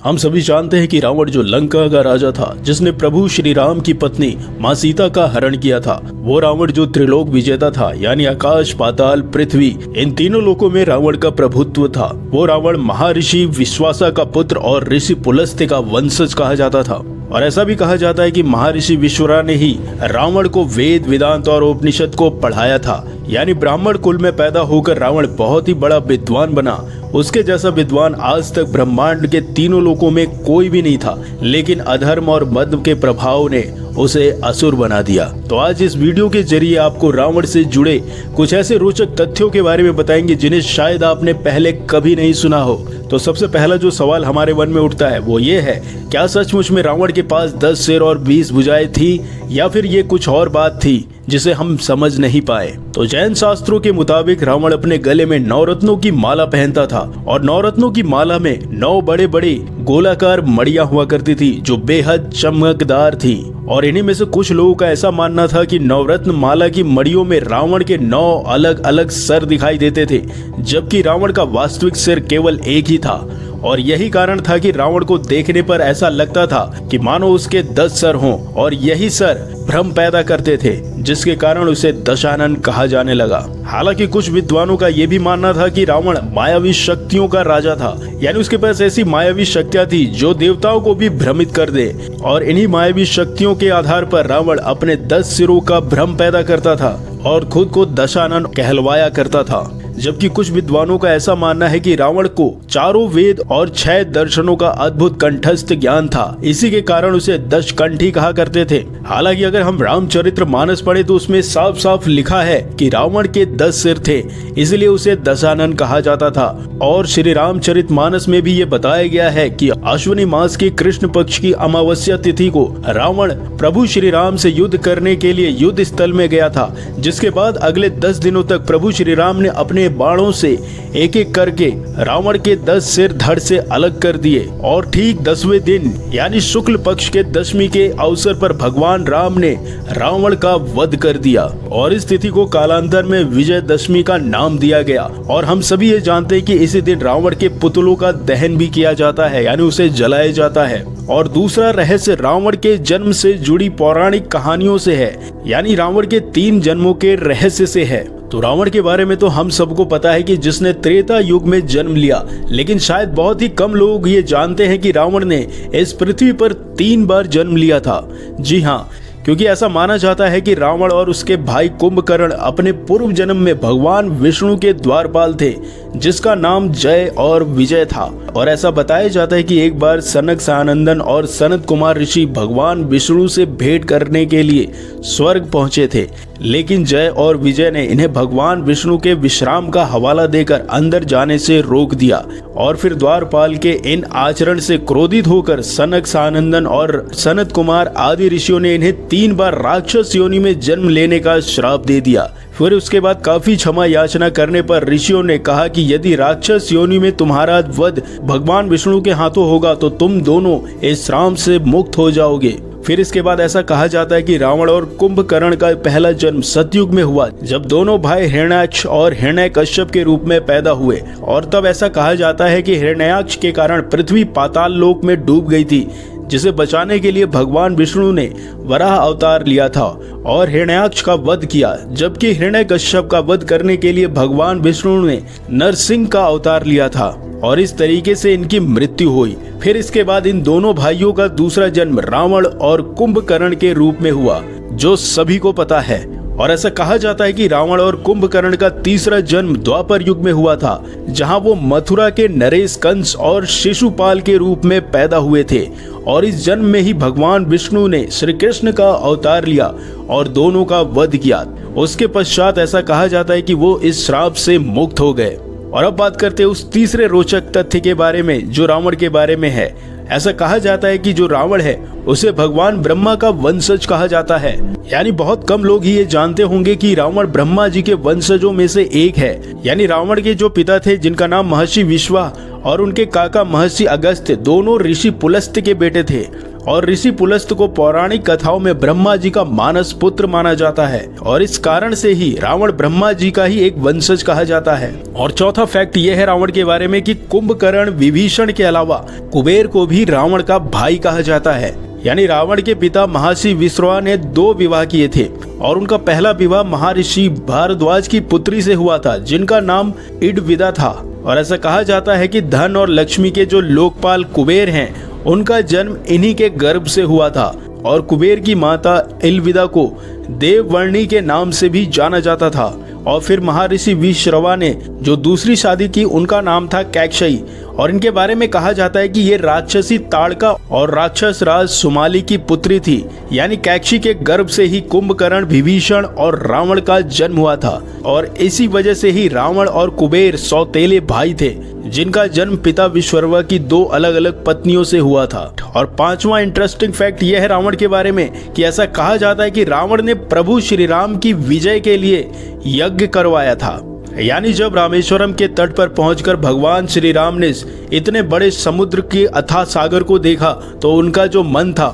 हम सभी जानते हैं कि रावण जो लंका का राजा था, जिसने प्रभु श्री राम की पत्नी माँ सीता का हरण किया था, वो रावण जो त्रिलोक विजेता था, यानी आकाश, पाताल, पृथ्वी, इन तीनों लोकों में रावण का प्रभुत्व था। वो रावण महर्षि विश्वासा का पुत्र और ऋषि पुलस्त्य का वंशज कहा जाता था। और ऐसा भी कहा जाता है कि महर्षि विश्वरा ने ही रावण को वेद, वेदांत और उपनिषद को पढ़ाया था। यानी ब्राह्मण कुल में पैदा होकर रावण बहुत ही बड़ा विद्वान बना। उसके जैसा विद्वान आज तक ब्रह्मांड के तीनों लोकों में कोई भी नहीं था, लेकिन अधर्म और मद के प्रभाव ने उसे असुर बना दिया। तो आज इस वीडियो के जरिए आपको रावण से जुड़े कुछ ऐसे रोचक तथ्यों के बारे में बताएंगे जिन्हें शायद आपने पहले कभी नहीं सुना हो। तो सबसे पहला जो सवाल हमारे मन में उठता है वो ये है, क्या सचमुच में रावण के पास 10 सिर और 20 भुजाएं थी, या फिर ये कुछ और बात थी जिसे हम समझ नहीं पाए। तो जैन शास्त्रों के मुताबिक रावण अपने गले में 9 रत्नों की माला पहनता था, और 9 रत्नों की माला में 9 बड़े बड़े गोलाकार मड़ियां हुआ करती थी जो बेहद चमकदार थी। और इन्हीं में से कुछ लोगों का ऐसा मानना था कि नवरत्न माला की मड़ियों में रावण के 9 अलग अलग सर दिखाई देते थे, जबकि रावण का वास्तविक सिर केवल एक ही था। और यही कारण था कि रावण को देखने पर ऐसा लगता था कि मानो उसके 10 सर हों, और यही सर भ्रम पैदा करते थे, जिसके कारण उसे दशानन कहा जाने लगा। हालांकि कुछ विद्वानों का यह भी मानना था कि रावण मायावी शक्तियों का राजा था, यानी उसके पास ऐसी मायावी शक्तियां थी जो देवताओं को भी भ्रमित कर दे। और इन्हीं मायावी शक्तियों के आधार पर रावण अपने 10 सिरों का भ्रम पैदा करता था और खुद को दशानन कहलवाया करता था। जबकि कुछ विद्वानों का ऐसा मानना है कि रावण को 4 वेद और 6 दर्शनों का अद्भुत कंठस्थ ज्ञान था, इसी के कारण उसे दशकंठी कहा करते थे। हालांकि अगर हम रामचरितमानस पढ़े तो उसमें साफ साफ लिखा है कि रावण के 10 सिर थे, इसलिए उसे दशानन कहा जाता था। और श्री रामचरितमानस में भी ये बताया गया है कि अश्विनी मास के कृष्ण पक्ष की अमावस्या तिथि को रावण प्रभु श्री राम से युद्ध करने के लिए युद्ध स्थल में गया था, जिसके बाद अगले 10 दिनों तक प्रभु श्री राम ने अपने बाणों से एक एक करके रावण के 10 सिर धड़ से अलग कर दिए। और ठीक 10वें दिन यानी शुक्ल पक्ष के दशमी के अवसर पर भगवान राम ने रावण का वध कर दिया, और इस तिथि को कालांतर में विजयदशमी का नाम दिया गया। और हम सभी ये जानते हैं कि इसी दिन रावण के पुतलों का दहन भी किया जाता है, यानी उसे जलाया जाता है। और दूसरा रहस्य रावण के जन्म से जुड़ी पौराणिक कहानियों से है, यानी रावण के 3 जन्मों के रहस्य से है। तो रावण के बारे में तो हम सबको पता है कि जिसने त्रेता युग में जन्म लिया, लेकिन शायद बहुत ही कम लोग ये जानते हैं कि रावण ने इस पृथ्वी पर 3 बार जन्म लिया था। जी हाँ, क्योंकि ऐसा माना जाता है कि रावण और उसके भाई कुंभकर्ण अपने पूर्व जन्म में भगवान विष्णु के द्वारपाल थे, जिसका नाम जय और विजय था। और ऐसा बताया जाता है कि एक बार सनक सानंदन और सनत कुमार ऋषि भगवान विष्णु से भेंट करने के लिए स्वर्ग पहुंचे थे, लेकिन जय और विजय ने इन्हें भगवान विष्णु के विश्राम का हवाला देकर अंदर जाने से रोक दिया। और फिर द्वारपाल के इन आचरण से क्रोधित होकर सनक सानंदन और सनत कुमार आदि ऋषियों ने इन्हें 3 बार राक्षस योनि में जन्म लेने का श्राप दे दिया। फिर उसके बाद काफी क्षमा याचना करने पर ऋषियों ने कहा कि यदि राक्षस योनि में तुम्हारा वध भगवान विष्णु के हाथों होगा तो तुम दोनों इस श्राप से मुक्त हो जाओगे। फिर इसके बाद ऐसा कहा जाता है कि रावण और कुंभकर्ण का पहला जन्म सतयुग में हुआ, जब दोनों भाई हिरण्याक्ष और हिरण्यकश्यप के रूप में पैदा हुए। और तब ऐसा कहा जाता है कि हिरण्याक्ष के कारण पृथ्वी पाताल लोक में डूब गई थी, जिसे बचाने के लिए भगवान विष्णु ने वराह अवतार लिया था और हिरण्याक्ष का वध किया, जबकि हिरण्यकश्यप का वध करने के लिए भगवान विष्णु ने नरसिंह का अवतार लिया था। और इस तरीके से इनकी मृत्यु हुई। फिर इसके बाद इन दोनों भाइयों का दूसरा जन्म रावण और कुंभकर्ण के रूप में हुआ, जो सभी को पता है। और ऐसा कहा जाता है कि रावण और कुंभकर्ण का तीसरा जन्म द्वापर युग में हुआ था, जहां वो मथुरा के नरेश, कंस और शिशुपाल के रूप में पैदा हुए थे। और इस जन्म में ही भगवान विष्णु ने श्री कृष्ण का अवतार लिया और दोनों का वध किया। उसके पश्चात ऐसा कहा जाता है कि वो इस श्राप से मुक्त हो गए। और अब बात करते हैं उस तीसरे रोचक तथ्य के बारे में जो रावण के बारे में है। ऐसा कहा जाता है कि जो रावण है उसे भगवान ब्रह्मा का वंशज कहा जाता है। यानी बहुत कम लोग ही ये जानते होंगे कि रावण ब्रह्मा जी के वंशजों में से एक है। यानी रावण के जो पिता थे, जिनका नाम महर्षि विश्वा, और उनके काका महर्षि अगस्त्य, दोनों ऋषि पुलस्त्य के बेटे थे। और ऋषि पुलस्त को पौराणिक कथाओं में ब्रह्मा जी का मानस पुत्र माना जाता है और इस कारण से ही रावण ब्रह्मा जी का ही एक वंशज कहा जाता है। और चौथा फैक्ट यह है रावण के बारे में कि कुंभकर्ण विभीषण के अलावा कुबेर को भी रावण का भाई कहा जाता है। यानी रावण के पिता महर्षि विश्रवा ने 2 विवाह किए थे और उनका पहला विवाह महर्षि भारद्वाज की पुत्री से हुआ था जिनका नाम इडविदा था। और ऐसा कहा जाता है कि धन और लक्ष्मी के जो लोकपाल कुबेर हैं उनका जन्म इन्हीं के गर्भ से हुआ था। और कुबेर की माता इलविदा को देववर्णी के नाम से भी जाना जाता था। और फिर महर्षि विश्रवा ने जो दूसरी शादी की उनका नाम था कैकशई और इनके बारे में कहा जाता है कि ये राक्षसी ताड़का और राक्षस राज सुमाली की पुत्री थी। यानी कैकशी के गर्भ से ही कुंभकर्ण विभीषण और रावण का जन्म हुआ था और इसी वजह से ही रावण और कुबेर सौतेले भाई थे जिनका जन्म पिता विश्वकर्मा की 2 अलग अलग पत्नियों से हुआ था। और 5वां इंटरेस्टिंग फैक्ट यह है रावण के बारे में कि ऐसा कहा जाता है कि रावण ने प्रभु श्री राम की विजय के लिए यज्ञ करवाया था। यानी जब रामेश्वरम के तट पर पहुंचकर भगवान श्री राम ने इतने बड़े समुद्र के अथाह सागर को देखा तो उनका जो मन था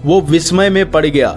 वो विस्मय में पड़ गया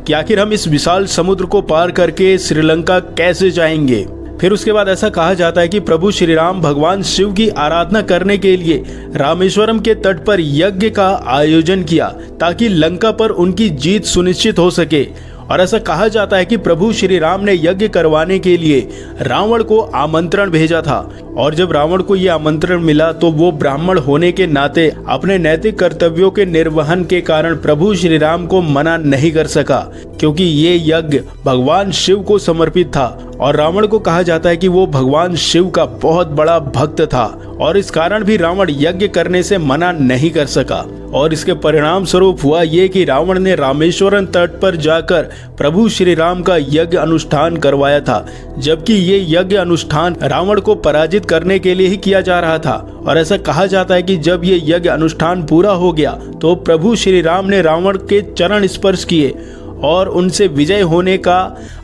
कि आखिर हम इस विशाल समुद्र को पार करके श्रीलंका कैसे जाएंगे। फिर उसके बाद ऐसा कहा जाता है कि प्रभु श्री राम भगवान शिव की आराधना करने के लिए रामेश्वरम के तट पर यज्ञ का आयोजन किया ताकि लंका पर उनकी जीत सुनिश्चित हो सके। और ऐसा कहा जाता है कि प्रभु श्री राम ने यज्ञ करवाने के लिए रावण को आमंत्रण भेजा था और जब रावण को यह आमंत्रण मिला तो वो ब्राह्मण होने के नाते अपने नैतिक कर्तव्यों के निर्वहन के कारण प्रभु श्री राम को मना नहीं कर सका क्योंकि ये यज्ञ भगवान शिव को समर्पित था। और रावण को कहा जाता है कि वो भगवान शिव का बहुत बड़ा भक्त था और इस कारण भी रावण यज्ञ करने से मना नहीं कर सका। और इसके परिणाम स्वरूप हुआ ये कि रावण ने रामेश्वरम तट पर जाकर प्रभु श्री राम का यज्ञ अनुष्ठान करवाया था जबकि ये यज्ञ अनुष्ठान रावण को पराजित करने के लिए ही किया जा रहा था। और ऐसा कहा जाता है कि जब ये यज्ञ अनुष्ठान पूरा हो गया तो प्रभु श्री राम ने रावण के चरण स्पर्श किए और उनसे विजय होने का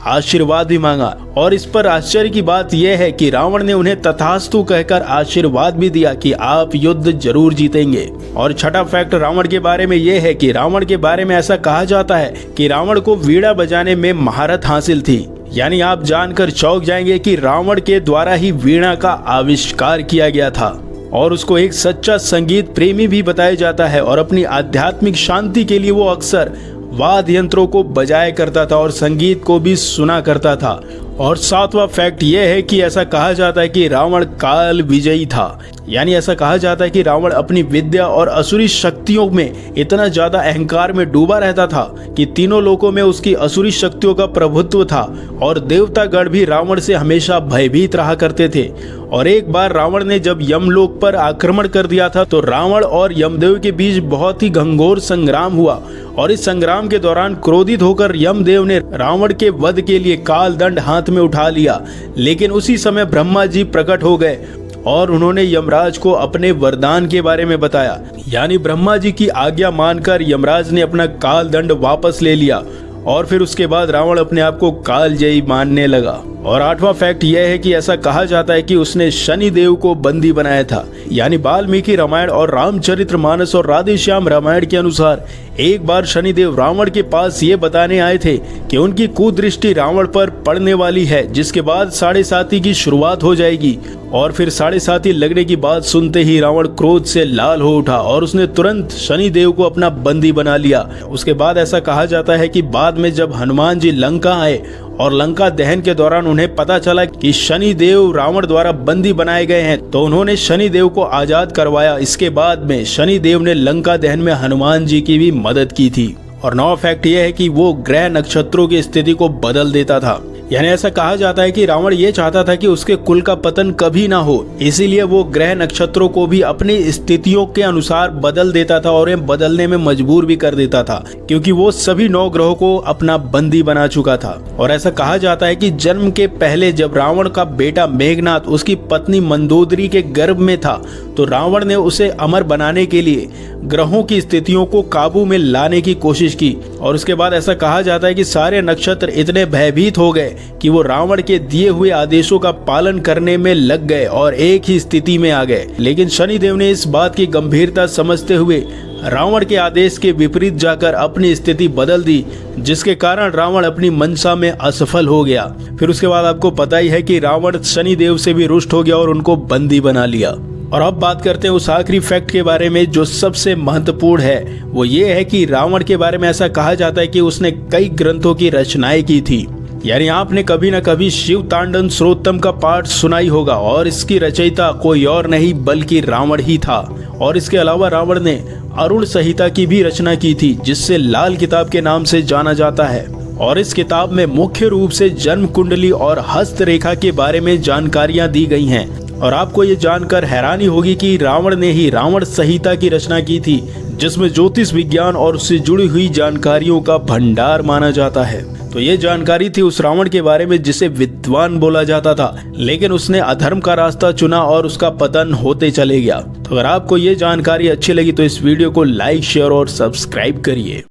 आशीर्वाद भी मांगा। और इस पर आश्चर्य की बात यह है कि रावण ने उन्हें तथास्तु कहकर आशीर्वाद भी दिया कि आप युद्ध जरूर जीतेंगे। और छठा फैक्ट रावण के बारे में यह है कि रावण के बारे में ऐसा कहा जाता है कि रावण को वीणा बजाने में महारत हासिल थी। यानी आप जानकर चौंक जाएंगे कि रावण के द्वारा ही वीणा का आविष्कार किया गया था और उसको एक सच्चा संगीत प्रेमी भी बताया जाता है और अपनी आध्यात्मिक शांति के लिए वो अक्सर वाद्य यंत्रों को बजाया करता था और संगीत को भी सुना करता था। और 7वां फैक्ट यह है कि ऐसा कहा जाता है कि रावण काल विजयी था। यानी ऐसा कहा जाता है कि रावण अपनी विद्या और असुरी शक्तियों में इतना ज्यादा अहंकार में डूबा रहता था कि तीनों लोकों में उसकी असुरी शक्तियों का प्रभुत्व था और देवतागण भी रावण से हमेशा भयभीत रहा करते थे। और एक बार रावण ने जब यमलोक पर आक्रमण कर दिया था तो रावण और यमदेव के बीच बहुत ही घंघोर संग्राम हुआ और इस संग्राम के दौरान क्रोधित होकर यमदेव ने रावण के वध के लिए काल दंड हाथ में उठा लिया। लेकिन उसी समय ब्रह्मा जी प्रकट हो गए और उन्होंने यमराज को अपने वरदान के बारे में बताया। यानी ब्रह्मा जी की आज्ञा मानकर यमराज ने अपना काल दंड वापस ले लिया और फिर उसके बाद रावण अपने आप को कालजयी मानने लगा। और 8वां फैक्ट यह है कि ऐसा कहा जाता है कि उसने शनि देव को बंदी बनाया था। यानी वाल्मीकि रामायण और रामचरितमानस और राधेश्याम रामायण के अनुसार एक बार शनिदेव रावण के पास ये बताने आए थे कि उनकी कुदृष्टि रावण पर पड़ने वाली है जिसके बाद 7.5 की शुरुआत हो जाएगी। और फिर 7.5 लगने की बात सुनते ही रावण क्रोध से लाल हो उठा और उसने तुरंत शनिदेव को अपना बंदी बना लिया। उसके बाद ऐसा कहा जाता है कि बाद में जब हनुमान जी लंका आए और लंका दहन के दौरान उन्हें पता चला कि शनि देव रावण द्वारा बंदी बनाए गए हैं तो उन्होंने शनि देव को आजाद करवाया। इसके बाद में शनि देव ने लंका दहन में हनुमान जी की भी मदद की थी। और 9वां फैक्ट यह है कि वो ग्रह नक्षत्रों की स्थिति को बदल देता था। यानी ऐसा कहा जाता है कि रावण ये चाहता था कि उसके कुल का पतन कभी ना हो, इसीलिए वो ग्रह नक्षत्रों को भी अपनी स्थितियों के अनुसार बदल देता था और बदलने में मजबूर भी कर देता था क्योंकि वो सभी 9 ग्रहों को अपना बंदी बना चुका था। और ऐसा कहा जाता है कि जन्म के पहले जब रावण का बेटा मेघनाथ उसकी पत्नी मंदोदरी के गर्भ में था तो रावण ने उसे अमर बनाने के लिए ग्रहों की स्थितियों को काबू में लाने की कोशिश की। और उसके बाद ऐसा कहा जाता है कि सारे नक्षत्र इतने भयभीत हो गए कि वो रावण के दिए हुए आदेशों का पालन करने में लग गए और एक ही स्थिति में आ गए। लेकिन शनिदेव ने इस बात की गंभीरता समझते हुए रावण के आदेश के विपरीत जाकर अपनी स्थिति बदल दी, जिसके कारण रावण अपनी मंशा में असफल हो गया। फिर उसके बाद आपको पता ही है कि रावण शनिदेव से भी रुष्ट हो गया और उनको बंदी बना लिया। और अब बात करते हैं उस आखिरी फैक्ट के बारे में जो सबसे महत्वपूर्ण है। वो ये है कि रावण के बारे में ऐसा कहा जाता है कि उसने कई ग्रंथों की रचनाएं की थी। यानी आपने कभी न कभी शिव तांडव श्रोत्तम का पाठ सुनाई होगा, और इसकी रचयिता कोई और नहीं बल्कि रावण ही था। और इसके अलावा रावण ने अरुण संहिता की भी रचना की थी, जिससे लाल किताब के नाम से जाना जाता है। और इस किताब में मुख्य रूप से जन्म कुंडली और हस्तरेखा के बारे में जानकारियां दी गई हैं। और आपको ये जानकर हैरानी होगी कि रावण ने ही रावण संहिता की रचना की थी, जिसमें ज्योतिष विज्ञान और उससे जुड़ी हुई जानकारियों का भंडार माना जाता है। तो ये जानकारी थी उस रावण के बारे में जिसे विद्वान बोला जाता था, लेकिन उसने अधर्म का रास्ता चुना और उसका पतन होते चले गया। तो अगर आपको ये जानकारी अच्छी लगी तो इस वीडियो को लाइक, शेयर और सब्सक्राइब करिए।